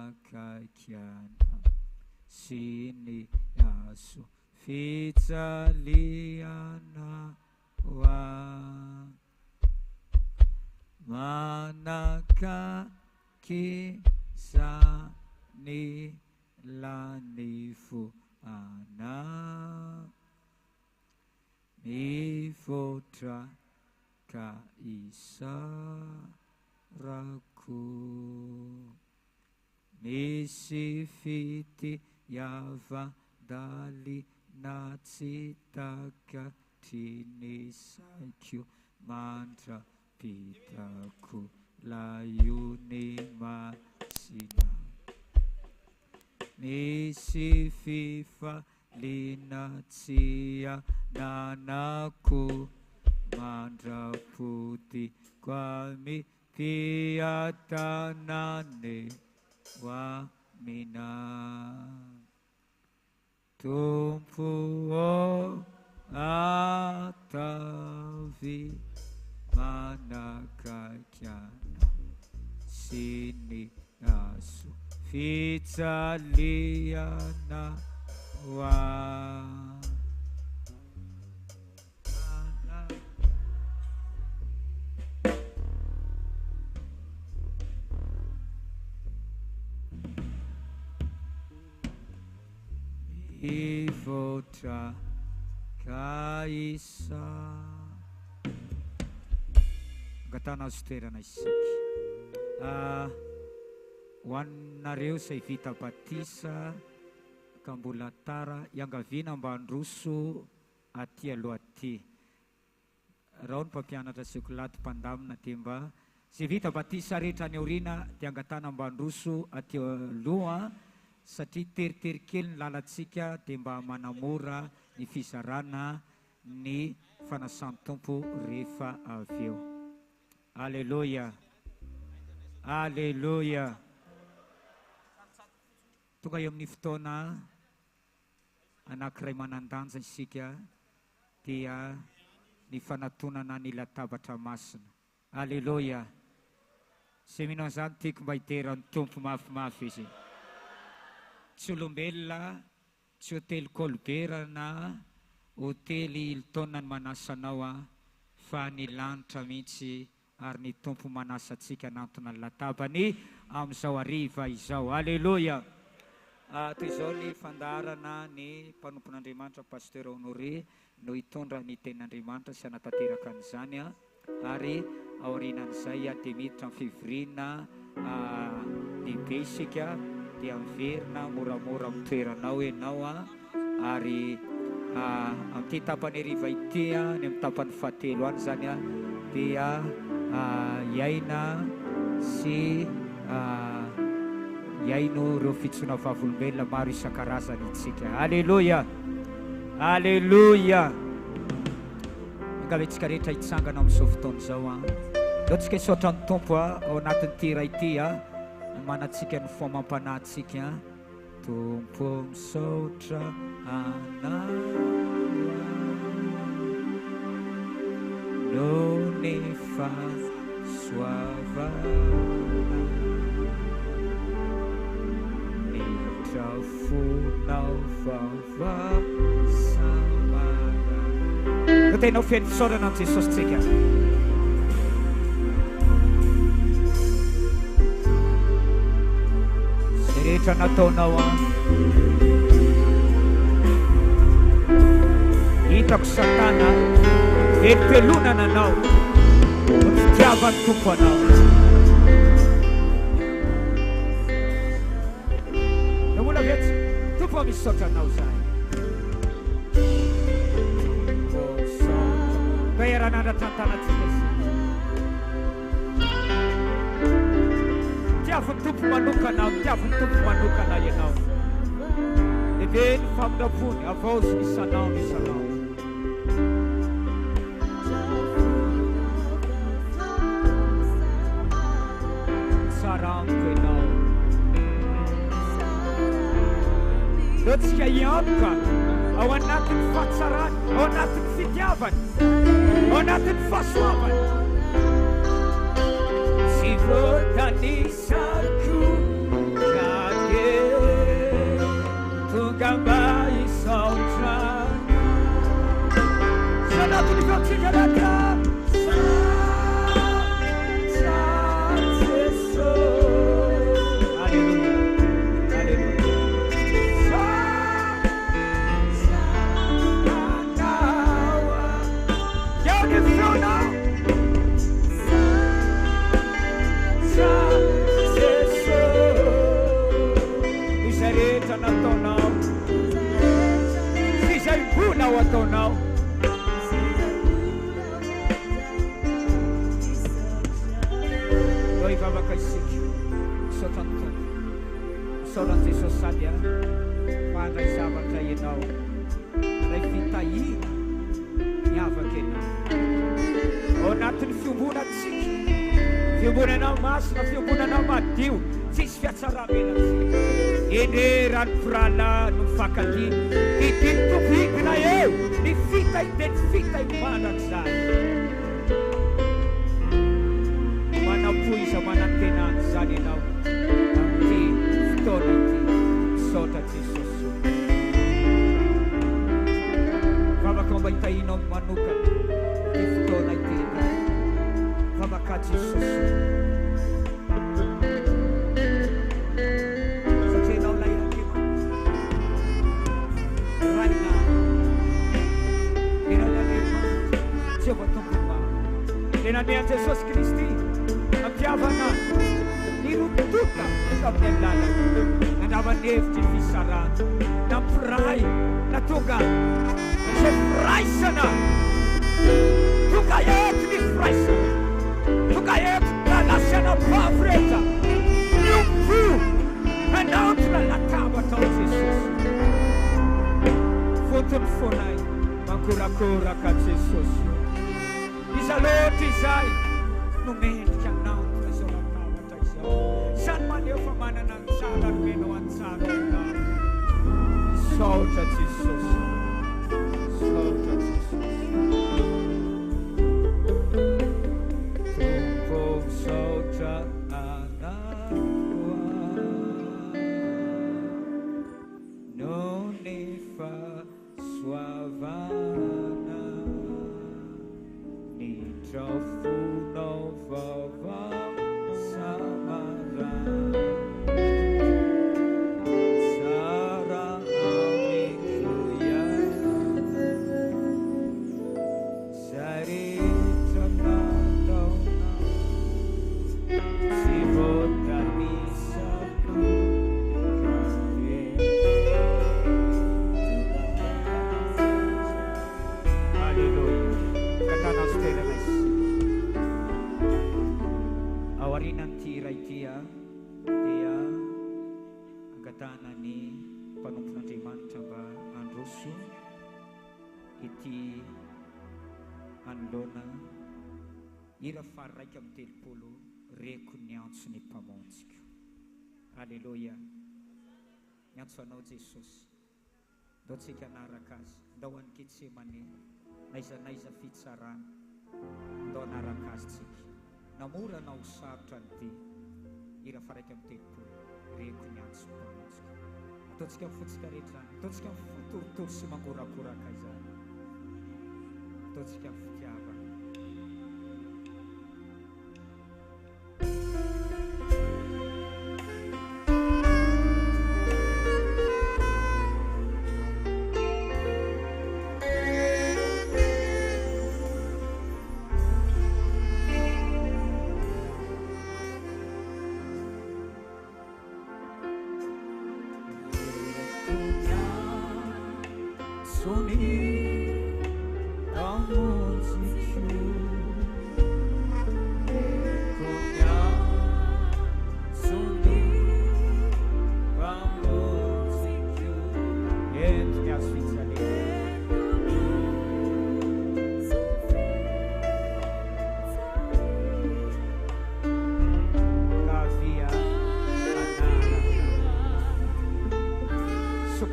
manakakiana sini yasu fitsaliana wa manakakisani lanifu ana nifotra kaisaraku nisifiti yavadali natsitaka tinisakyu mantra pitaku layuni masina nisififa linatsia nanaku mantra puti kwami piatanane wa mina tumpuo atavi manakakiana sini asu fitsaliana wa ivotra kaisa gatana azotoerana isika hoaninareo say vita batisa ka mbola tara iangaviana mba androso aty aloha aty rao ny mpampianatra sekolaty mpandamina dia mba sy vita batisa rehetra ny aoriana dia angatana mba androso aty aloha satria teritery kely ny lalantsika dia mba manamora ny fizarana ny fanasan'ny tompo rehefa avy eo. Alleluia, alleluia. Tonga eo amin'ny fotoana anankiray manan-danja isika dia ny fanatonana ny latabatra masina. Alleluia. Sy mino an'izany tiako mba hiteran'ny tompo mafimafy izy. Tsy olombelona, tsy hotely Colbert na hotely Hilton ny manasanao fa ny lanitra mihitsy ary ny tompo manasa antsika anantona ny latabany amin'izao hariva izao. Alleluia. Toy izao ny fandaharana ny mpanompon'Andriamanitra Pasteur Honoré no hitondra ny tenin'Andriamanitra sy hanatanteraka an'izany ary aorianan'izay dia miditra amin'ny fivoriana lehibe isika dia miverina moramora amin'ny toeranao ianao ary amin'ny tapany hariva ity ny amin'ny tapany fahatelo any zany dia iaina sy iaino ireo fitsoana vavolombelona maro isan-karazany itsika. Alleluia, alleluia. Angalentsika rehetra hitsangana amin'izao fotoana izao loatsika hisaotra ny tompo ao anatin'ny tira ity manatsika ny fomam-panahintsika tompo misaotra anao no ny fahasoavana ny trafonao vavasamara. No tenao feno fisaorana an' Jesosy tsika. Rehetra nataonao hitako satana velopelonana anao ny fitiavany tompo anao. Namola vetsy tompo misy saotra anao zay baheranandratrantanantsika sy tiavin'ny tompo manokana tiavin'ny tompo manokana ianao lehibe ny famindrapony avao sy isanao ny isanao. Saramiko ianao loatsika hiantoka ao anatin'ny fahatsarany ao anatin'ny fitiavany ao anatin'ny fahasoavany tsy voatanisako Haleluya. Nyatsonao Jesus. Dotsika naraka azy. Ndao any Getsemane. Naiza fitsarana. Ndao naraka azy tsika. Namora nao sarotra ny ty. Ira faraiky amin'ny telopolo. Reko ny antso mpamonjika. Ataontsika fotsika rehetra zany. Ataontsika fotorotoro sy mangorakoraka izany. Ataontsika fitiavana.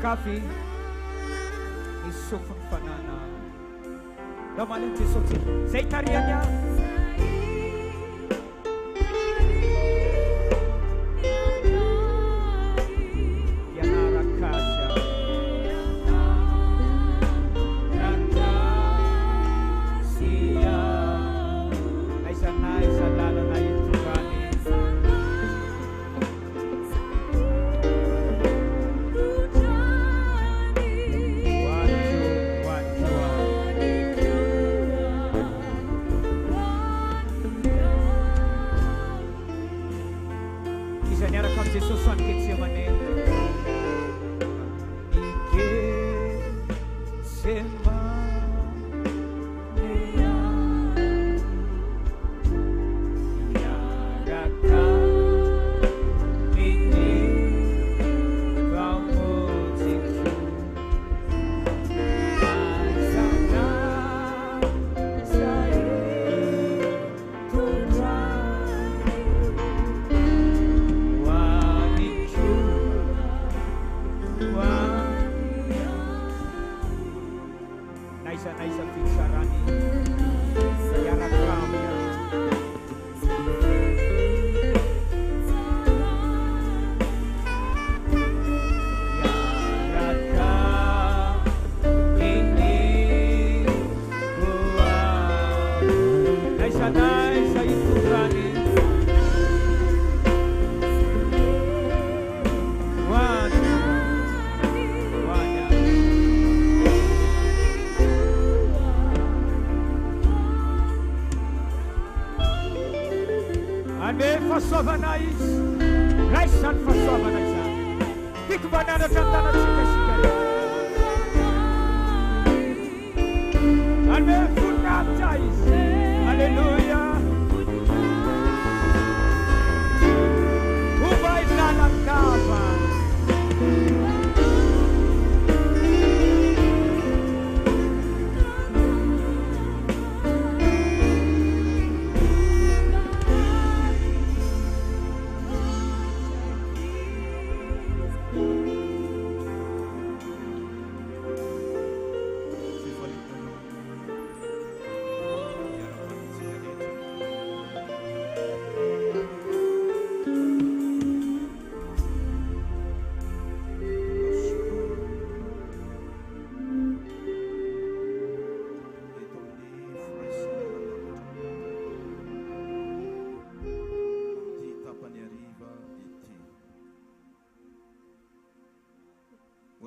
Kafi isufun fanana damalin tisoti zaitarianya yanara kasya nanta si Soavanais, Raisan for Soavanais, Pick banana Tantana Chica. And then food baptized. Hallelujah. Who by Nanakava?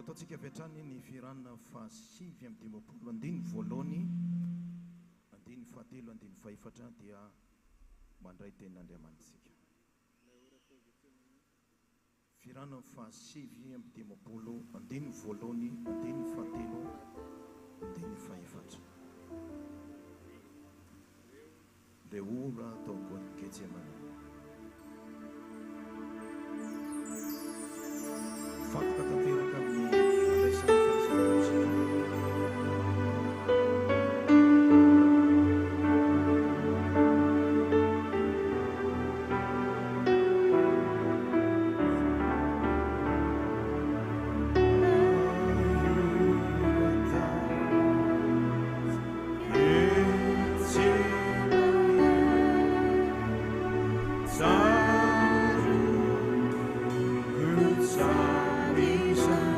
Ataontsika fiatrany ny firana fahasivy amin'ny dimampolo andiny voalohany andiny fahatelo andiny fahefatra dia mandray tenin'Andriamanitsika. Firana fahasivy amin'ny dimampolo andiny voalohany andiny fahatelo andiny fahefatra. Dia ora ataoko Getsemane. Fakta tanteraka amin'ny fandraisana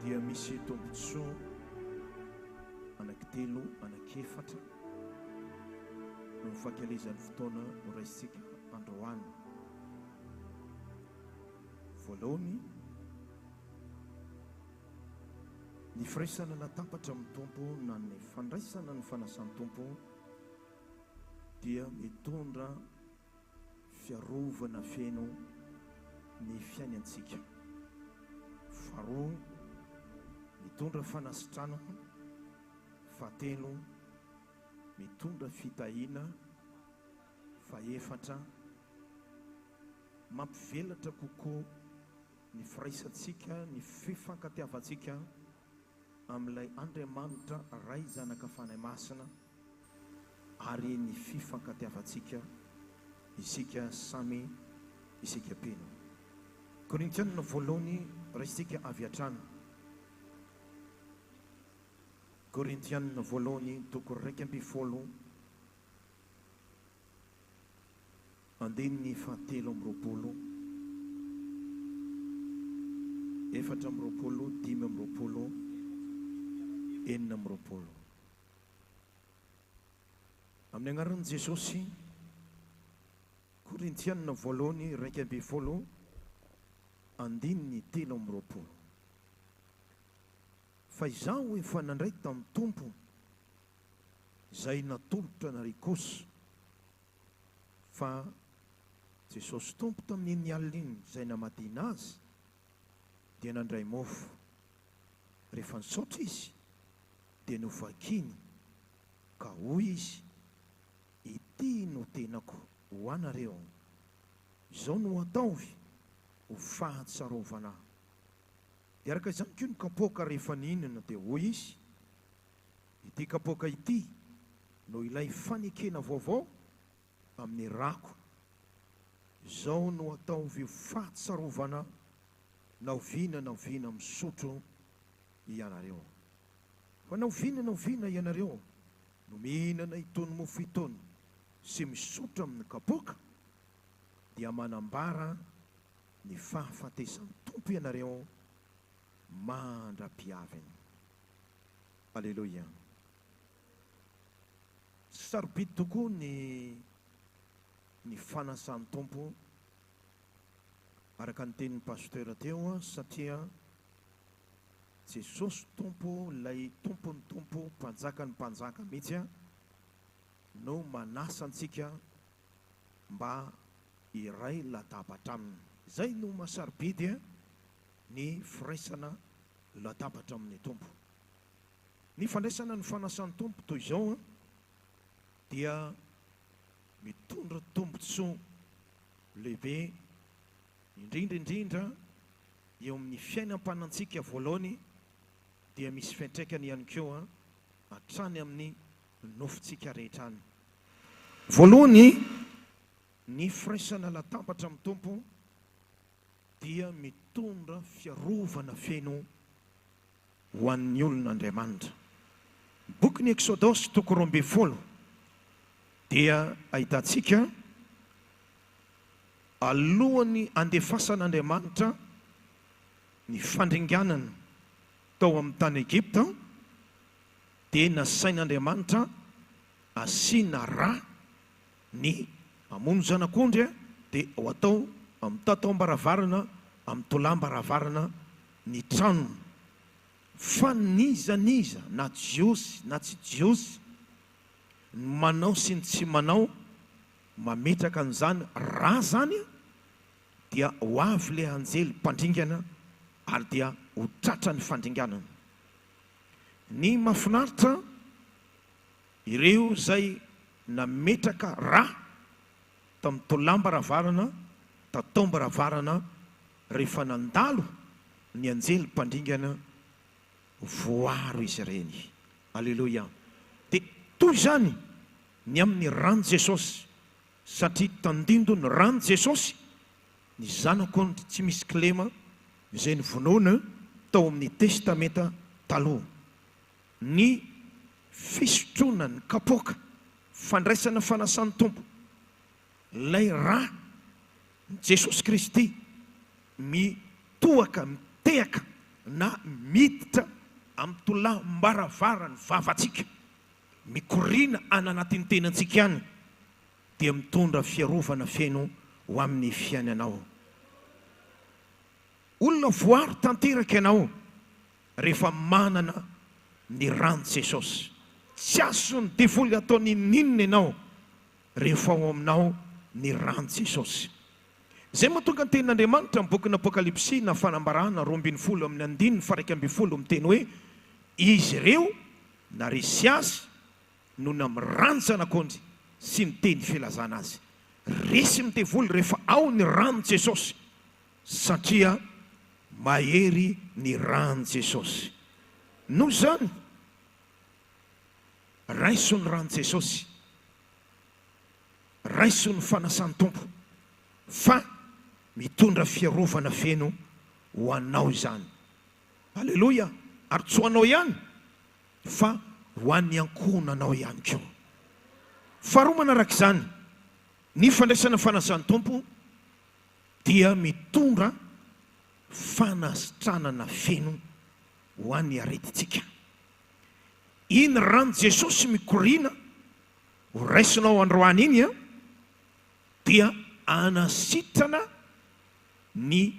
dia misy tombontsoa anankitelo anankiefatra no mifankalizan'ny fotoana ho raisitsika androany. Voalohany, ny firaisana natapatra amin'ny tompo na ny fandraisana ny fanasan'ny tompo dia mitondra fiarovana feno ny fiainantsika. Faharoa, mitondra fanasitrana. Fahatelo, mitondra fitahiana. Fahaefatra, mampivelatra kokoa ny firaisantsika, ny fifankatiavantsika amin'ilay Andriamanitra Ray Zanaka Fanahy Masina ary ny fifankatiavantsika isika samy isika pino. Korintianina voalohany raisitsika avy hatrany. Korintianina voalohany toko 2:7 andininy 7:20 4:20 5:20 4:20 amin'ny agnaran'i Jesosy. Korintianina voalohany 2:7 andininy 3:20 fa izaho efa nandray tamin'ny tompo izay natolotra nary kosa fa Jesosy tompo tamin'iny alina iny izay namadina azy dia nandray mofo. Rehefa nisaotra izy dia novakiny ka hoy izy, ity no tenako ho anareo, izao no ataovy ho fahatsarovana. Dia araka izany koa ny kapoaka rehefa nihinana dia hoy izy, ity kapoaka ity no ilay fanekena vaovao amin'ny rako, izao no ataovy ho fahatsarovana na oviana misotro ianareo. Fa na oviana ianareo no mihinana itony mofo itony sy misotro amin'ny kapoaka dia manambara ny fahafatesan'ny tompo ianareo mandra-piaviny. Alleluia. Sarobidy tokoa ny fanasan'ny tompo araka ny tenin'ny pasteur teo, satria Jesosy tompo, lay tompony tompo, mpanjakany mpanjaka mihitsy no manasa antsika mba iray latabatra aminy. Zay no masarobidy ny firaisana latabatra amin'ny tompo. Ny fandraisana ny fanasan'ny tompo toy izao dia mitondra tombotsoa lehibe indrindra eo amin'ny fiainam-panantsika. Voalohany dia misy fiantraikany ihany koa hatrany amin'ny nofontsika rehetra any. Voalohany, ny firaisana latabatra amin'ny tompo dia mitondra fiarovana feno ho an'ny olon'Andriamanitra. Boky ny Exodosy toko 12 dia ahitantsika alohan'ny andefasan'Andriamanitra ny fandringanana tao amin'ny tany Egipta dia nasain'Andriamanitra asiana rà ny hamono zanak'ondry dia ho atao amin'ny tataom-baravarana, amin'ny tolam-baravarana ny trano. Fa niza na jiosy na tsy jiosy, manao sy ny tsy manao mametraka an'izany rà zany dia ho avy le anjely mpandringana ary dia ho tratra ny fandringanana. Ny mahafinaritra ireo zay nametraka rà tamin'ny tolam-baravarana, tataom-baravarana, rehefa nandalo ny anjely mpandringana voaro izy ireny. Alleluia. Dia toy izany ny amin'ny rano Jesosy, satria tandindo ny rano Jesosy ny zanako tsy misy kilema izay nivonoana tao amin'ny testamenta taloha. Ny fisotroana ny kapoaka, fandraisana fanasan'ny tompo, lay rà Jesosy Kristy mitohaka, mitehaka na miditra amin'ny tolam-baravarany vavantsika mikoriana any anatin'ny tenantsika any dia mitondra fiarovana feno ho amin'ny fiainanao. Olona voary tanteraka ianao rehefa manana ny rano Jesosy. Tsy azony devoly atao ninninona ianao rehefa ao aminao ny rano Jesosy. Zay mahatonga ny tenin'Andriamanitra amin'ny boky Apokalipsy na fanambarana 12 amin'ny 1:12 miteny hoe izy ireo na resy azy no namirantsana akondry sy miteny filazana azy. Resy midevoly rehefa ao ny rano Jesosy satria mahery ny rano Jesosy. Noho zany raiso ny rano Jesosy, raiso ny fanasan'ny tompo, fa mitondra fiarovana feno ho anao izany. Halleloja. Ary tsy ho anao ihany fa ho an'ny ankonanao ihany koa. Faharoa manaraka izany, ny fandraisana fanasan'ny tompo dia mitondra fanasitranana feno ho an'ny aretintsika. Iny rano Jesosy mikoriana ho raisinao androany iny dia anasitrana ny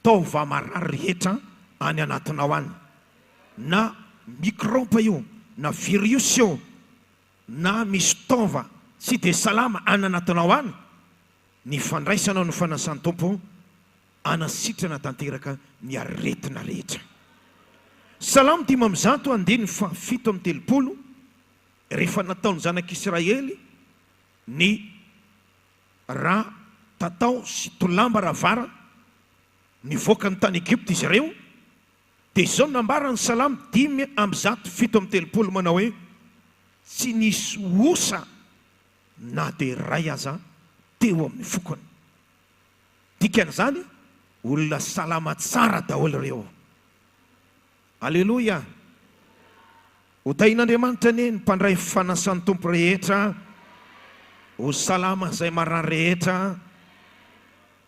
taova-marary rehetra any anatinao any, na mikroba io, na virus io, na misy taova tsy dia salama any anatinao any. Ny fandraisanao ny fanasan'ny tompo anasitrana tanteraka ny aretina rehetra. Salamo 5:7-30 rehefa nataony zanak'Israely ny raha tatao sy tolamba ravara nivoaka ny tany Egypte izy ireo, dia izao nambarany Salamo 5:7 manao hoe tsy nisy osa na dia ray aza teo amin'ny fokony. Dikan'izany olona salama tsara daholo ireo. Alleluia. Ho tain'Andriamanitra anie ny mpandray fanasan'ny tompo rehetra, ho salama izay marany rehetra,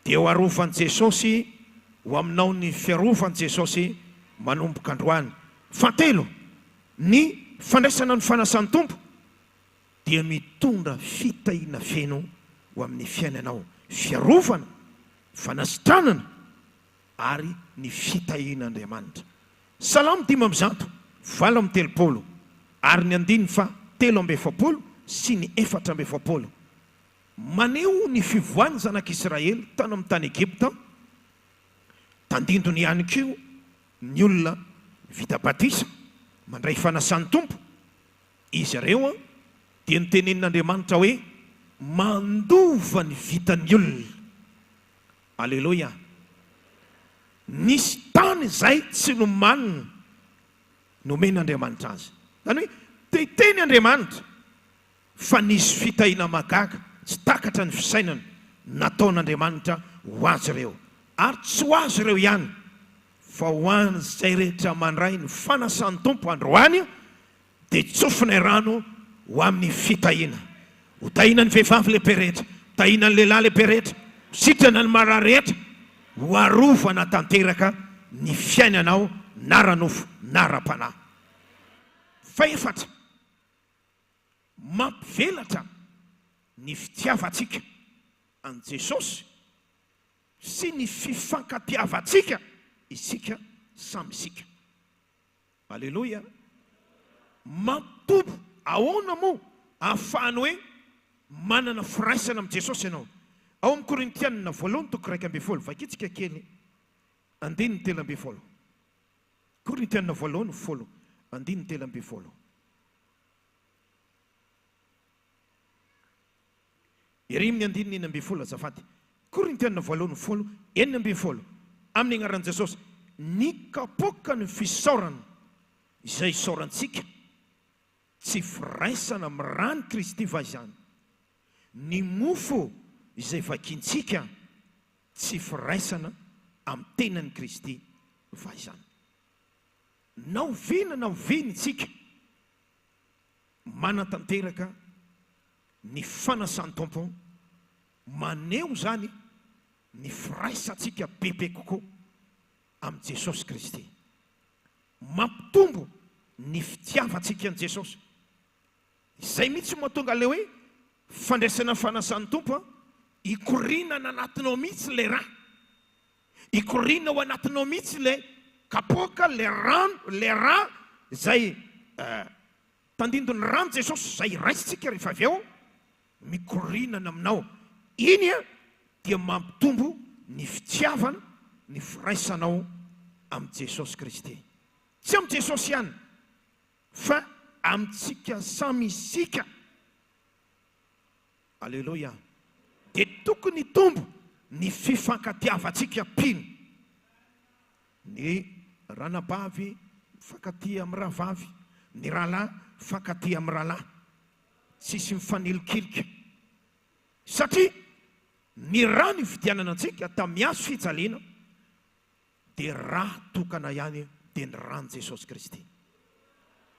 dia ho arovan'i Jesosy, ho aminao ny fiarovan'i Jesosy manomboka androany. Fahatelo, ny fandraisana ny fanasan'ny tompo dia mitondra fitahiana feno ho amin'ny fiainanao. Fiarovana, fanasitranana ary ny fitahian'Andriamanitra. Salamo 5:7 ary ny 7:7 sy ny 4:7 maneho ny fivoahany zanak'Israely tany amin'ny tany Egypta. Tandindony ihany koa ny olona vita batisa mandray fanasan'ny tompo. Izy ireo dia nitenenin'Andriamanitra hoe mandova ny vitan'ny olona. Alleluia. Nisy tany izay tsy nomanina nomen'Andriamanitra azy. Zany hoe teny Andriamanitra fa nisy fitahiana magaga tsy takatra ny fisainana nataon'Andriamanitra ho azy ireo. Ary tsy ho azy ireo ihany fa ho any izay rehetra mandray ny fanasan'ny tompo androany dia tsofinay rano ho amin'ny fitahiana. Ho tahiana ny vehivavy lehibe rehetra, tahiana ny lehilahy lehibe rehetra, sitrana ny marary rehetra, ho arovana tanteraka ny fiainanao na ranofo na ra-panahy. Faefatra, mampivelatra ny fitiavantsika an Jesosy sy ny fifankatiavantsika isika samy isika. Alleluia. Mampitombo ahoana moa ahafahany hoe manana firaisana amin'ny Jesosy ianao. Ao amin'ny Korintianina 1:2 vakitsika kely 2:3. Korintianina 1:2-3. Ery amin'ny 2:9 azafady. Korintianina 1:2 amin'ny agnaran'i Jesosy, ny kapoka ny fisaorana izay isaorantsika tsy firaisana mirany Kristy vaizany. Ny mofo izay vakintsika tsy firaisana amin'ny tenan'i Kristy vaizany. Na oviana na oviany tsika manatanteraka ny fanasan'ny tompo, maneho zany ny firaisantsika bebe kokoa amin'ny Jesosy Kristy. mampitombo ny fitiavantsika an' Jesosy. Izay mihitsy mahatonga le hoe fandraisana fanasan'ny tompo ikorinana anatinao mihitsy le raha, ikorinana ao anatinao mihitsy le kapoaka, le raha zay tandindony rano Jesosy zay raisitsika rehefa avy eo mikorinana aminao. Iny dia mampitombo ny fitiavana, ny firaisanao amin'i Jesosy Kristy. Tsy amin'i Jesosy ihany fa amintsika samy isika. Alleluia. Dia tokony tombo ny fifankatiavantsika pino. Ny ranabavy mifankatia amin'ny rahavavy, ny rahalahy mifankatia amin'ny rahalahy, tsisy mifanilokilika. Satria ny raha ny fidianana antsika tamin'ny hazo fijaliana dia raha tokana ihany dia ny rano Jesosy Kristy.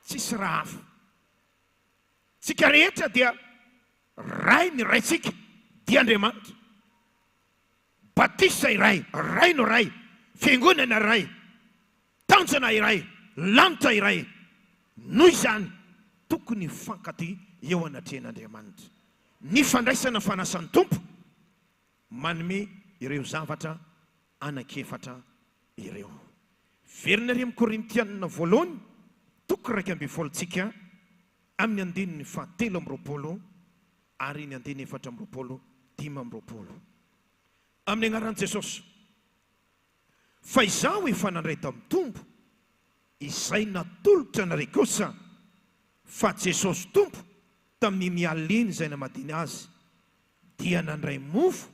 Tsisy raha hafa. Tsika rehetra dia ray ny raitsika dia Andriamanitra. Batisa iray, ray no ray, fiangonana iray, tanjona iray, lanitra iray. Noho izany tokony fankaty eo anatrehan'Andriamanitra. Ny fandraisana fanasan'ny tompo manome ireo zavatra anakefatra ireo. Verina ary amin'ny Korintianina voalohany toko 2:7 amin'ny andininy 7:20 ary ny andininy 4:5. Amin'ny agnaran'i Jesosy. Fa izaho efa nandray tamin'ny tompo izay natolotra anareo kosa fa Jesosy tompo tamin'ny mialiny izay namadiny azy dia nandray mofo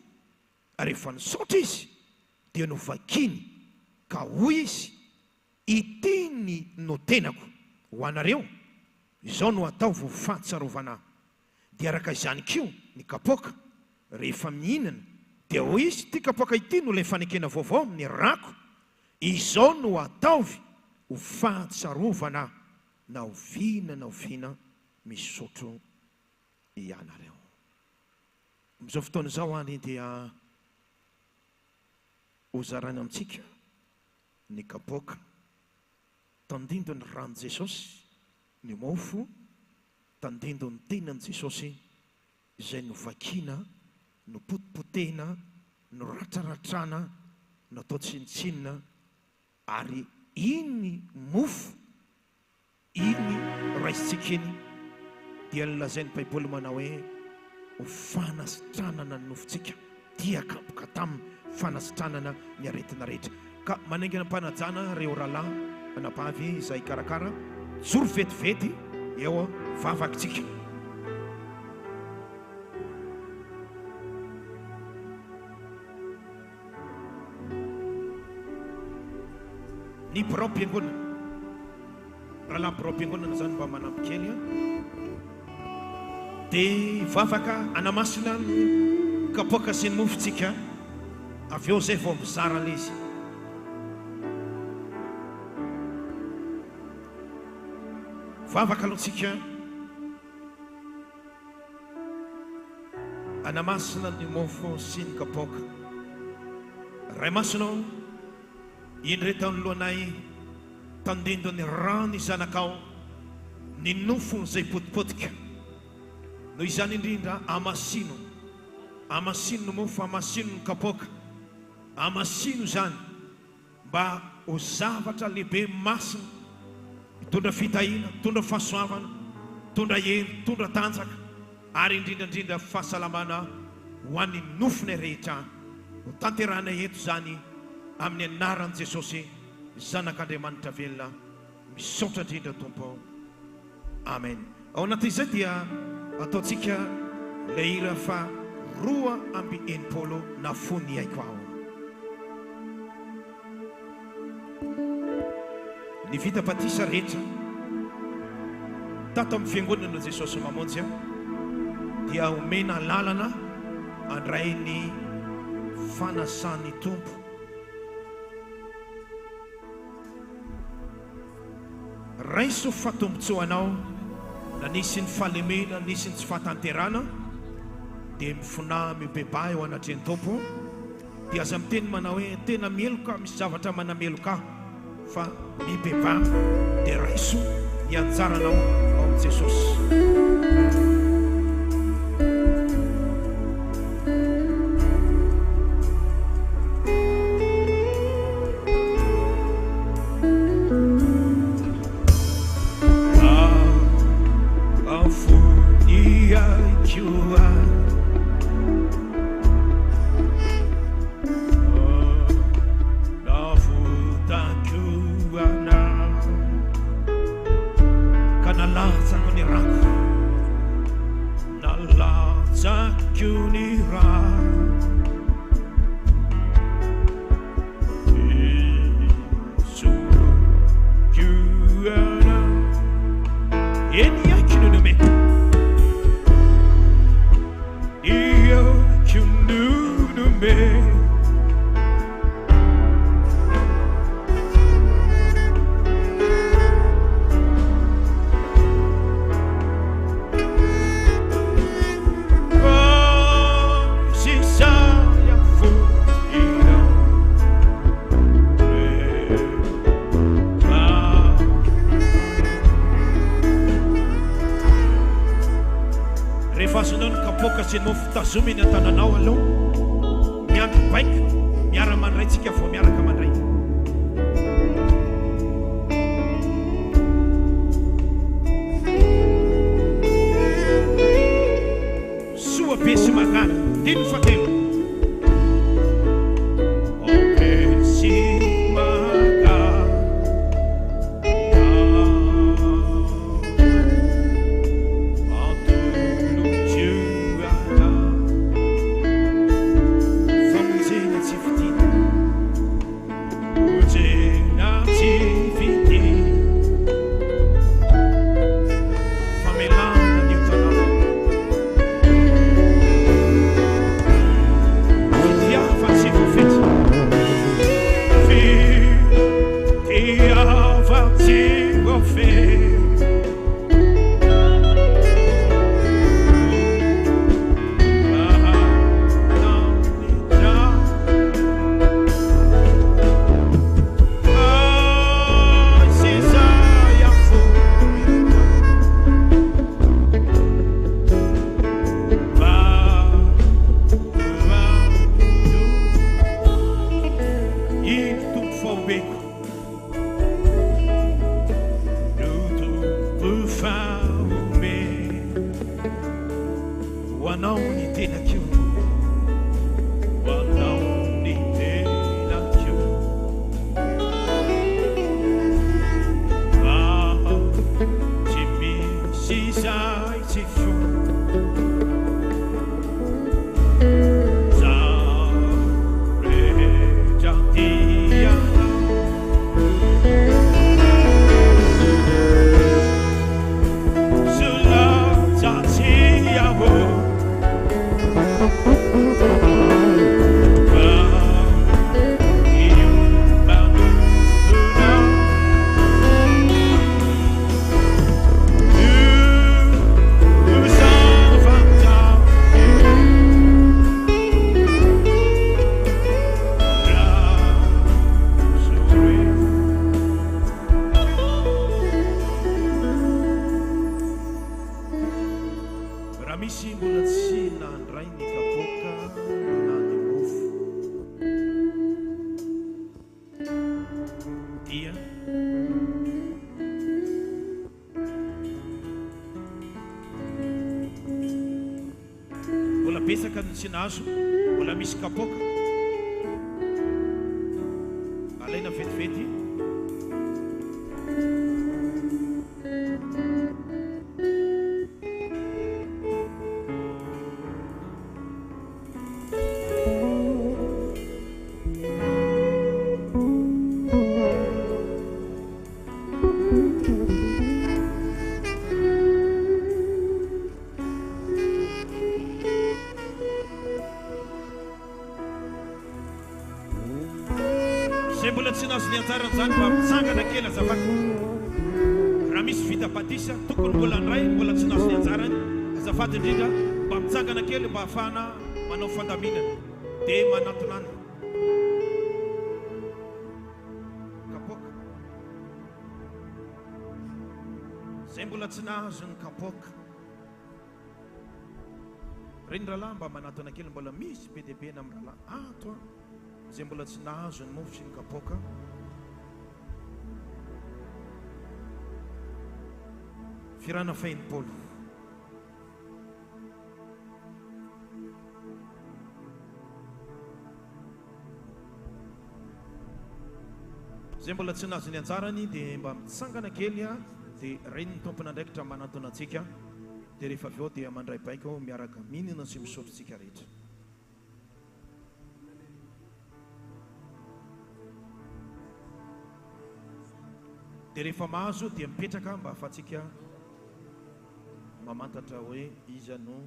ary efa nisaotra izy dia novakiny ka hoy izy ity ny notenako ho anareo, izao no atao fahatsarovana. Dia araka izany kio ny kapoaka rehefa mihinana dia hoy izy ity kapoaka ity no ilay fanekena vaovao amin'ny rako, izao no ataovy ho fahatsarovana na oviana misotro ianareo. Amin'izao fotoana izao any dia hozarana amintsika ny kapoaka tandindo ny rano Jesosy, ny mofo tandindo ny tenan'i Jesosy izay novakina, no potipotehina, no ratraratrana, no atao tsinitsinina, ary iny mofo iny raisitsika iny dia nilazain'ny Baiboly manao hoe ho fanasitranana ny nofontsika, dia kapoka tamin'ny fanasitranana ny aretina rehetra. Ka manaingana mpanajana reo rahalahy anabavy izay karakara joro vetivety eo vavakitsika. Ny birao-piangonana, rahalahy birao-piangonana zany mba manampy kely dia vavaka anamasina ny kapoaka sy ny mofontsika, avy eo zay vao mizara le izy. Vavaka alohantsika anamasina ny mofo sy ny kapoaka. Ray masinao indray taon'ny lohanay tandindo ny rano izanakao ny nofony zay potipotika, noho izany indrindra amasino ny mofo, amasino ny kapoaka, amasino zany mba ho zavatra lehibe masina, mitondra fitahina, mitondra fahasoavana, mitondra heno, mitondra tanjaka, ary indrindrandrindra fahasalamana ho an'ny nofony rehetra. Ho tanterana eto zany amin'ny anaran'i Jesosy zanak'Andriamanitra velona, misaotra indrindra Tompo. Amen. Ao anatin'izay dia ataontsika le hira fa 2:80 na fony haiko aho. Ny vita batisa rehetra tato amin'ny fiangonana Jesosy mamonjy dia omena lalana andray ny fanasan'ny Tompo. Raiso fatombotsoanao na nisy ny fahalemena, nisy ny tsy fahatanterana dia mifona mibeba eo anatrehan'ny Tompo dia aza miteny manao hoe tena mieloka, misy zavatra manameloka fa mibeba dia raiso hianjaranao ao amin'i Jesosy. Zoomy na tananao aloha miandro baika miara mandray tsika vao miaraka mandray soa be sy magana dino fatelo Sinazo wala misy kapoka alaina vetivety mbola tsy nazo ny anjarany zany mba mitsangana kely azafady raha misy vita patisa tokony mbola ndray mbola tsy nazo ny anjarany azafady indrindra mba mitsangana kely mba ahafahana manao fandaminana dia manatonana kapoka zay mbola tsy nahazo ny kapoaka reny rahalahy mba manatona kely mbola misy be dia be na amin'ny rahalahy ato a zay mbola tsy nahazo ny mofo sy ny kapoaka firana fainimpolo zay mbola tsy nahazo ny anjarany dia mba mitsangana kely a dia reny ny tompona ndraikitra manatona antsika dia rehefa avy eo dia mandray baika ao miaraka minina sy misotrotsika rehetra dia rehefa mahazo dia mipetraka mba afatsika mamantatra hoe iza no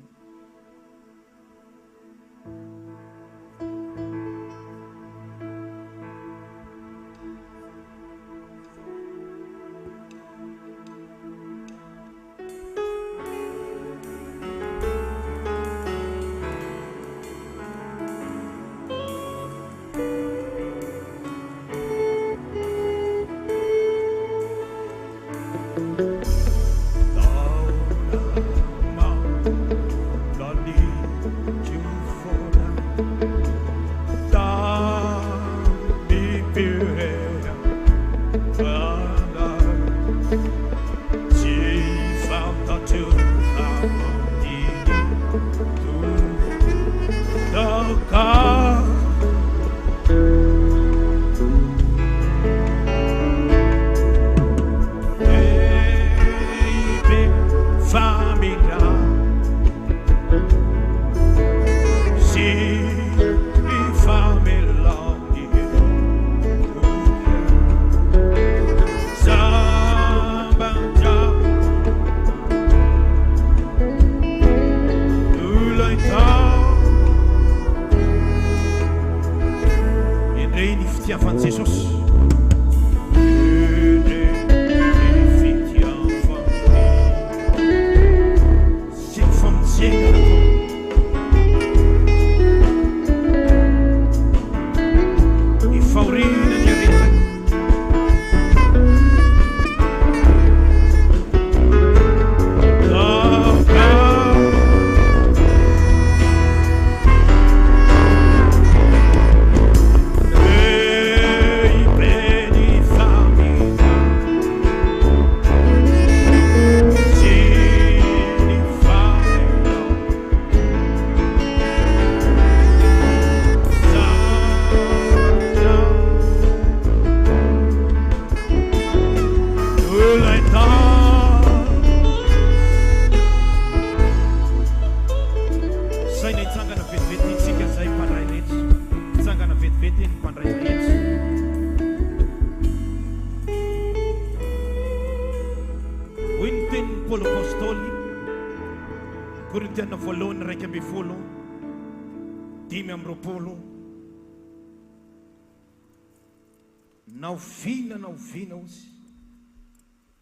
naovina ozy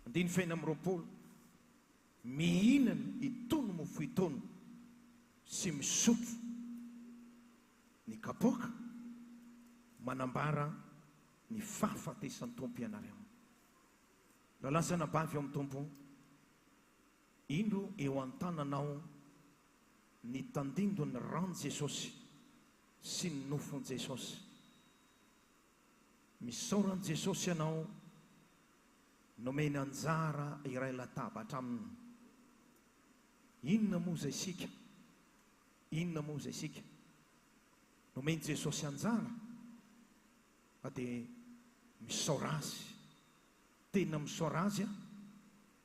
andiny faina amin'ny roapolo mihinana itono mofo itono sy misotro ny kapoaka manambara ny fahafatesan'ny tompo ianareo lalasana bavy eo amin'ny tompo indro eo an-tananao ny tandindo ny rano Jesosy sy ny nofon Jesosy misaoran Jesosy ianao nomeny anjara iray latabatra aminy inona moa zay sika inona moa zay sika nomeny Jesosy anjara dia misaora azy tena misaora azy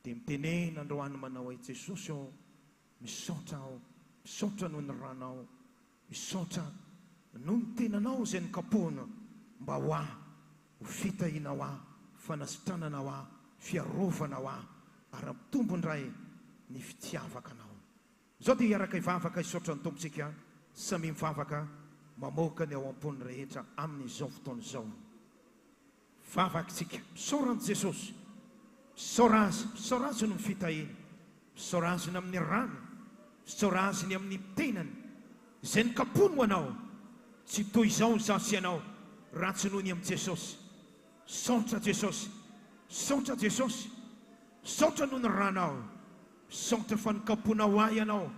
dia mitenena androany manao hoe Jesosy ao misaotra noho ny ranao misaotra noho ny tenanao zay nikapohana mba ho aho ho fitahinao aho fanasitrananao aho fiarovanao aho ary mitombondray ny fitiavakanao zao dia hiaraka ivavaka hisaotra ny tompontsika samy mivavaka mamoaka ny ao am-pony rehetra amin'izao fotoana izao vavakantsika misaorany Jesosy misaora azy no fitahiny misaora azy ny amin'ny rano misaora azy ny amin'ny tenany zay nikapono anao tsy toy izao ny zasy ianao raha tsy nohony amin'i Jesosy saotra Jesosy misaotra noho ny ranao, misaotra fa nikampona ho ahy ianao,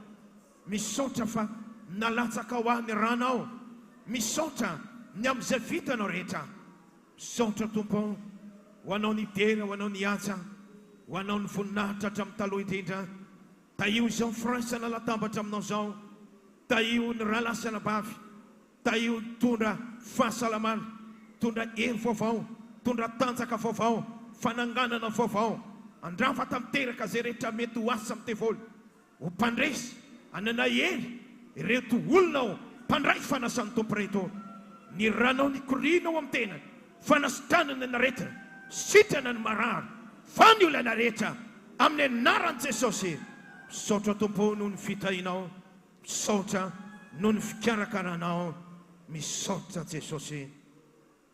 misaotra fa nalatsaka ho ahy ny ranao, misaotra ny amin'izay vitanao rehetra. Misaotra tompo ho anao ny dera, ho anao ny atsa, ho anao ny voninahitra hatramin'ny taloha indrindra. Taio izao firaisana latambatra aminao zao, taio ny rahalasana bavy, taio ny tondra fahasalamana, tondra hery vaovao, tondra tanjaka vaovao, fananganana vaovao. Andrafa tamiteraka zay rehetra mety ho asa am'tevoly, ho mpandresy anana hery ireto olonao mpandray fanasan'ny tompo reto. Ny ranao ny korinao amin'ny tenany, fanasitranana na rehetra, sitrana ny marary, fany olana rehetra amin'ny anaran'i Jesosy. Misaotra tompo noho ny fitahinao, misaotra noho ny fikarakaranao, misaotra Jesosy,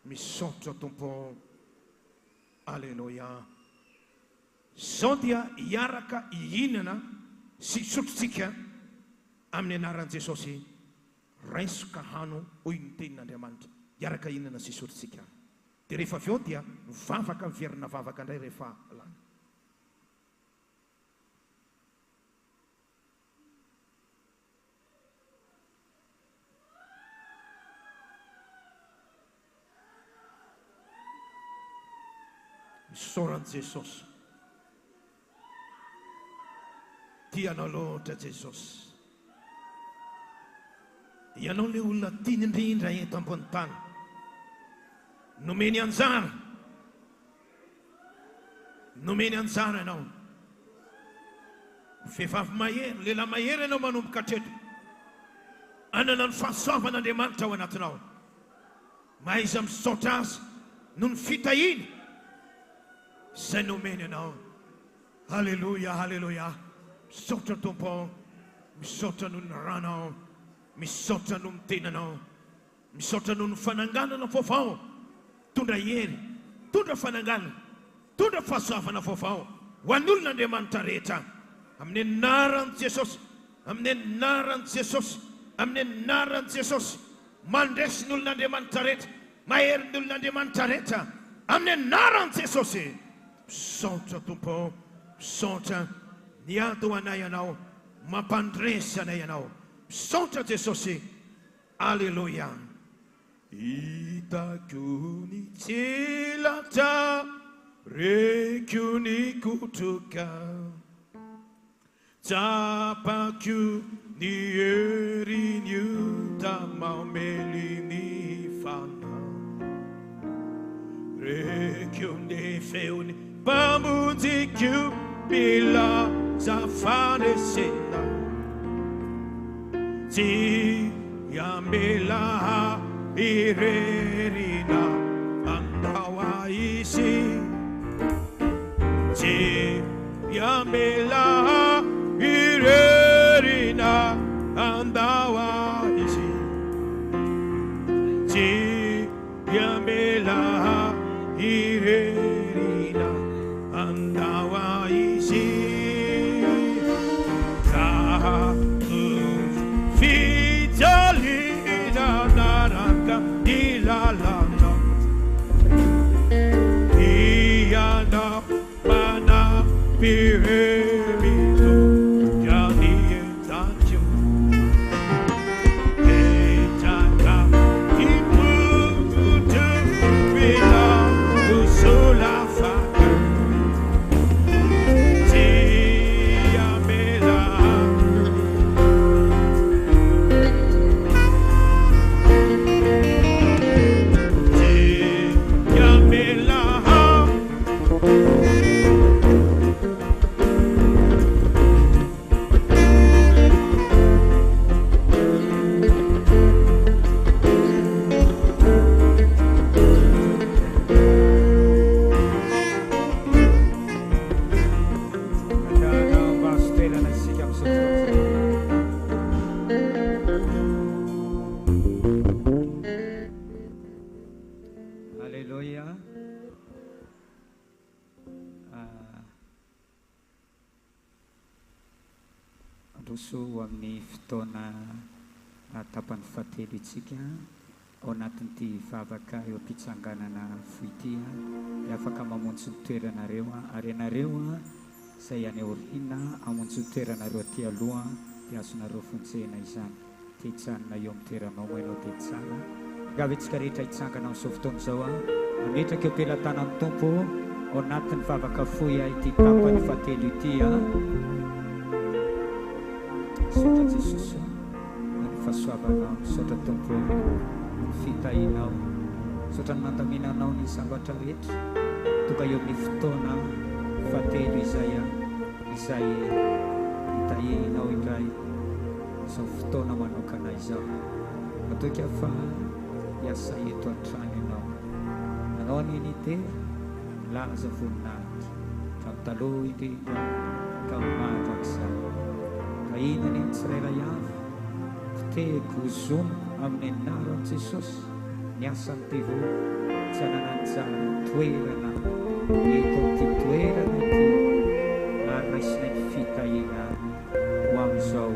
misaotra tompo. Aleluia. Zao dia hiaraka hihinana sy sotrotsika amin'ny anaran'i Jesosy. Raisoka hano hoy ny tenin'Andriamanitra, hiaraka hihinana sy sotrotsika. Dia rehefa avy eo dia mivavaka, miverina vavaka indray rehefa lany. Misaoran'i Jesosy, tianao loatra Jesosy. Ianao le olona tiany indrindra eto ambony tany, nomeny anjara, nomeny anjara ianao. Vehivavy mahery, lehilahy mahery ianao manomboka hatreto, anana ny fahasoavan'Andriamanitra ao anatinao. Mahaiza misaotra azy noho ny fitahiny zay nomeny ianao. Halleluja, halleluja. Misaotra tompo, misaotra noho ny ranao, misaotra noho ny tenanao, misaotra noho ny fananganana vaovao, tondra hery, tondra fananganana, tondra fahasoavana vaovao ho an'olon'Andriamanitra rehetra, amin'ny anaran'i Jesosy, amin'ny anaran'i Jesosy, amin'ny anaran'i Jesosy. Mandresy ny olon'Andriamanitra rehetra, mahery ny olon'Andriamanitra rehetra, amin'ny anaran'i Jesosy. Misaotra tompo, misaotra niady ho anay ianao, mampandresy anay ianao. Misaotra Jesosy. Aleluia. Hitako ny tselatra, reko ny kotroka, tsapako ny herin'ny ota, maomely ny fana, reko ny feony mpamonjiko milaza fanesena, tsy amela irerina andao izy, tsy amela irerina andao izy, tsy amela irerina andao izy. Ilalana iana mana piremito jadi entacho etaka iputu bila usula faka tiamela roso amin'ny fotoana tapany fahatelo itsika ao anatin'ity vavaka eo am-pitsanganana foity dia afaka mamontsy ny toeranareo ary ianareo izay any aoriana amonjy toeranareo aty aloha dia azonareo fontsena izany tihitsanina eo amin'ny toeranao moa ianao dia tsara gavetsika rehetra hitsangana amin'izao fotoana izao mametraka eo ampelantanan'ny tompo ao anatin'ny vavaka foy ity tapany fahatelo ity misaotra Jesosy ny fahasoavanao misaotra tompo ny fitahinao misaotra ny mandaminanao ny zavatra rehetra tonga eo amin'ny fotoana fahatelo izay hitahinao indray izao fotoana manokana izao matoka fa hiasa eto an-trano ianao nanao ny unité laza voninahitra tamin'ny taloha indrindra ka marak'izany ka inany ny tsirairay avy fitehiko hozomiko amin'ny anaran'i Jesosy ny asany tevo tsy anananjara toerana eto ty toerana ity ary raisinay fitahina ho amin'izao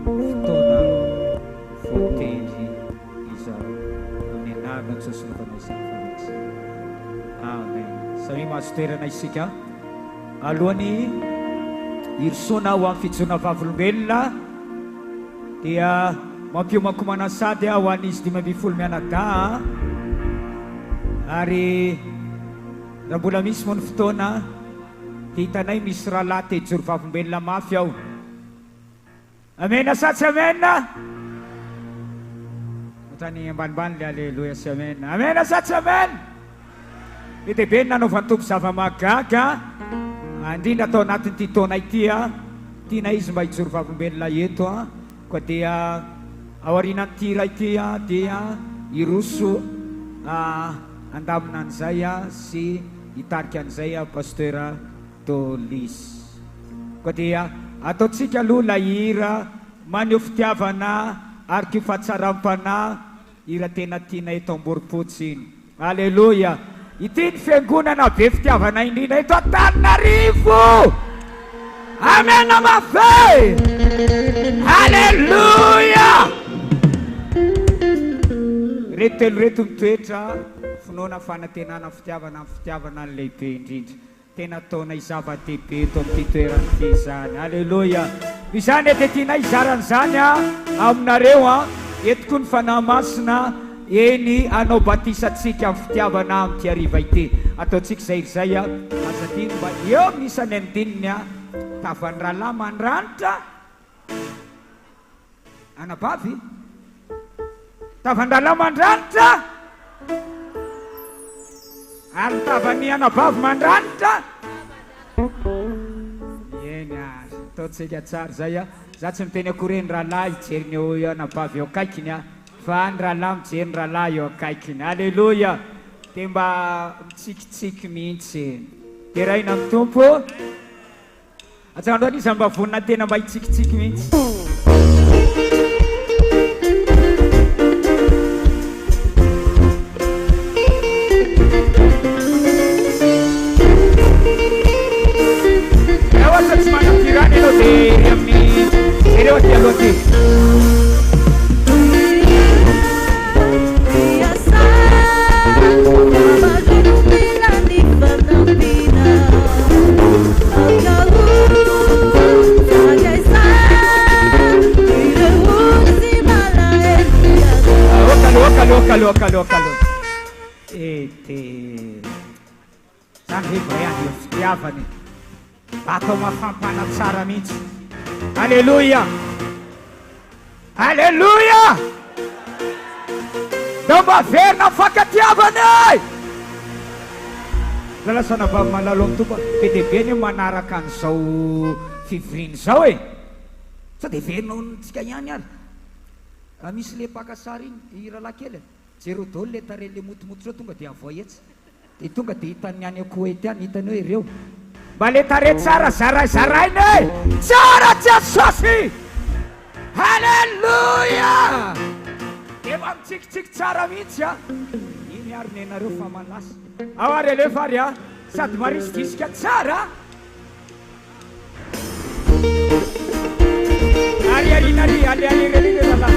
fotoana voately izao amin'ny anarana Jesosy novanay izany amen. Sami mahazo toerana isika alohany hirosona ho amin'ny fijona vavolombelona dia mampiomanko manasady ho an'izy 5 mianada ary raha mbola misy moa ny fotoana hitanay misy rahalahy tejoro vavolombelona mafy ao amena satsy amena otany ambanimbany le aleloia sy amena amena satsy amena dehibe ny nanaovan'ny tompo zava-magaga indrindra atao anatin'ity taona ity tiana izy mba hijoro vavolombelona eto koa dia aorianan'ity raha ity dia hiroso andamina an'izay sy hitarika an'izay pasteur Tolis koa dia ataontsika aloha la hira maneho fitiavana ary kifatsaram-panahy hira tena tiana eto Amboripotsy iny aleloia ity ny fiangonana be fitiavana indrindra eto Antananarivo amena mafe aleluia reto telo reto mitoetra finoana fanantenana fitiavana amin'ny fitiavana ny lehibe indrindra tena taona izava-dehibe eto amin'ity toerana ity zany aleloia izany ety tiana izaran'izany aminareo etiko ny fanahy masina eny anao batisatsika amin'ny fitiavana amin'ity hariva ity ataontsika izay ry zay azadiny mba eo misany andininy tavan'ny rahalahy mandranitra anabavy tavan'ny rahalahy mandranitra ary nytavany anabavy mandranitra eny ataontsika tsara zay za tsy miteny akoreny rahalahy hijeriny eo anabavy eo akaikiny fa ny rahalahy mijery ny rahalahy eo akaikiny aleloia dia mba mitsikitsiky mihitsy dia rahina amin'ny tompo atsakandro an'izany mba vonina tena mba hitsikitsiky mihitsy ohatra tsy manapirany anao dia ry amin'ny ireo aty aloha aty Kalo ete zany heva ihany eo fitiavany atao mafampana tsara mihitsy aleluia aleluia da mba verina fakatiavany zalasana vavy malalo amin'ny tompo be dehibe ny manaraka an'izao fiviriny zao sa dia verinao ntsika ihany ary misy le pakasary iny iralahy kely jerodolo le tare le motomoto zao tonga dia avoa etsy dia tonga dia hitany any akoety any hitany hoe ireo mba le tare tsara zaraizarainy tsara Jesosy halleluia dia mba mitsikitsiky tsara mihitsy iny ary nenareo fa malasa ao ary aleo fary sady marisidisika tsara ari arinari alialirelire lala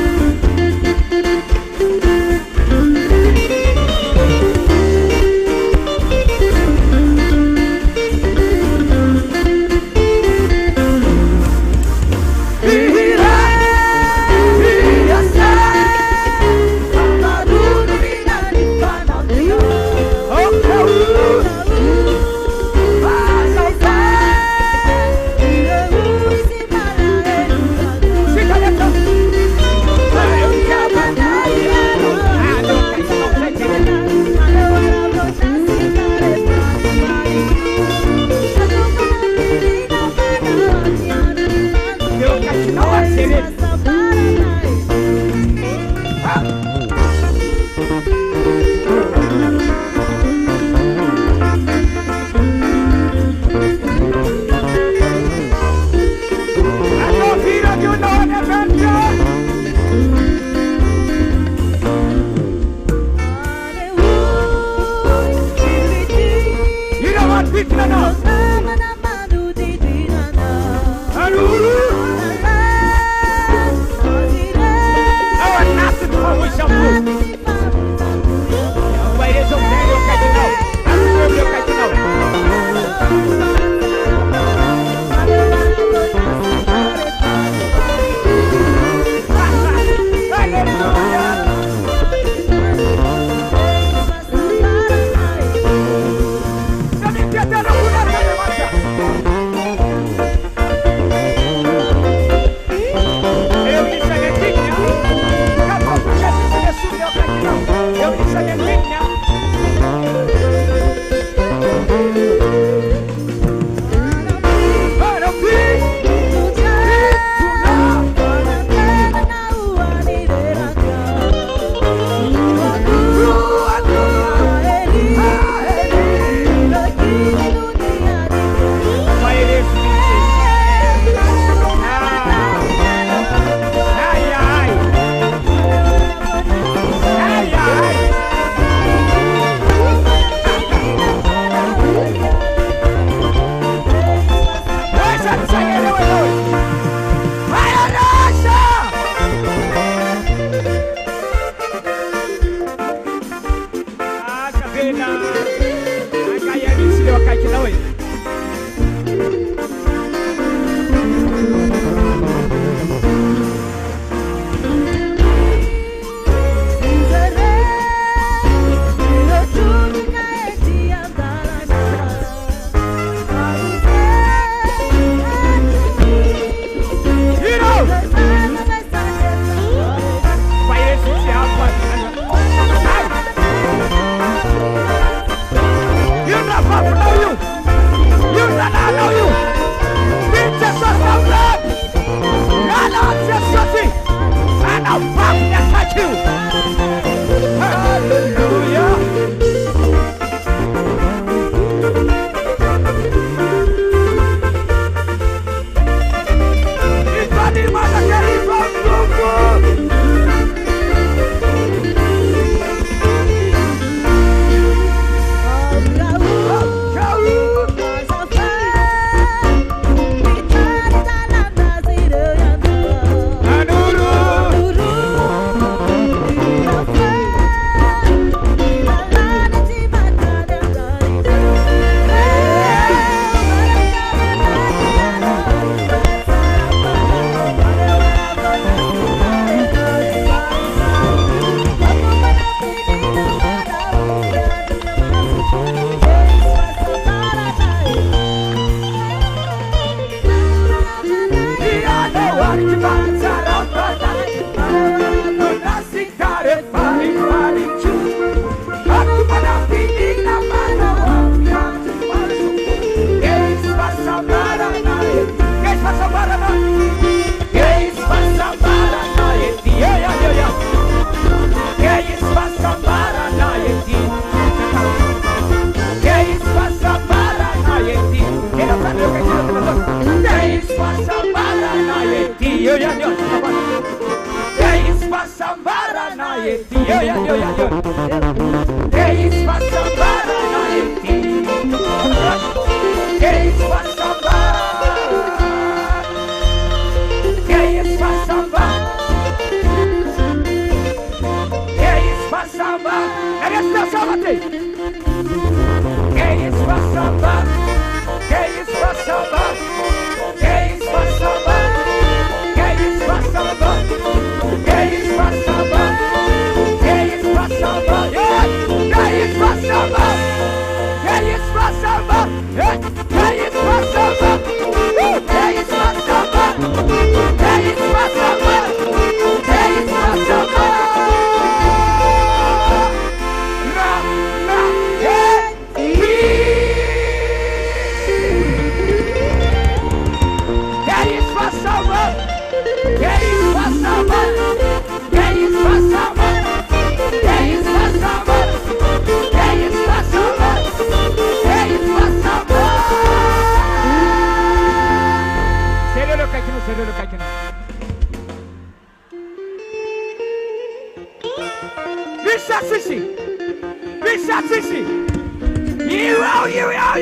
Hallelujah!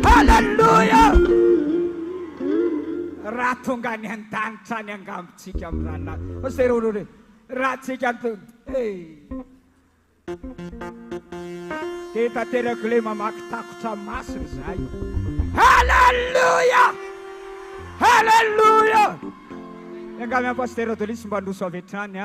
Hallelujah! Raha tonga ny an-danitra ny angambontsika amin'ny ranona. Oserolore, raha tsika te tanterako le mamaky takotra masina zay. Hallelujah! Hallelujah! Angamy pasteur Adolis mba noso avy hatrany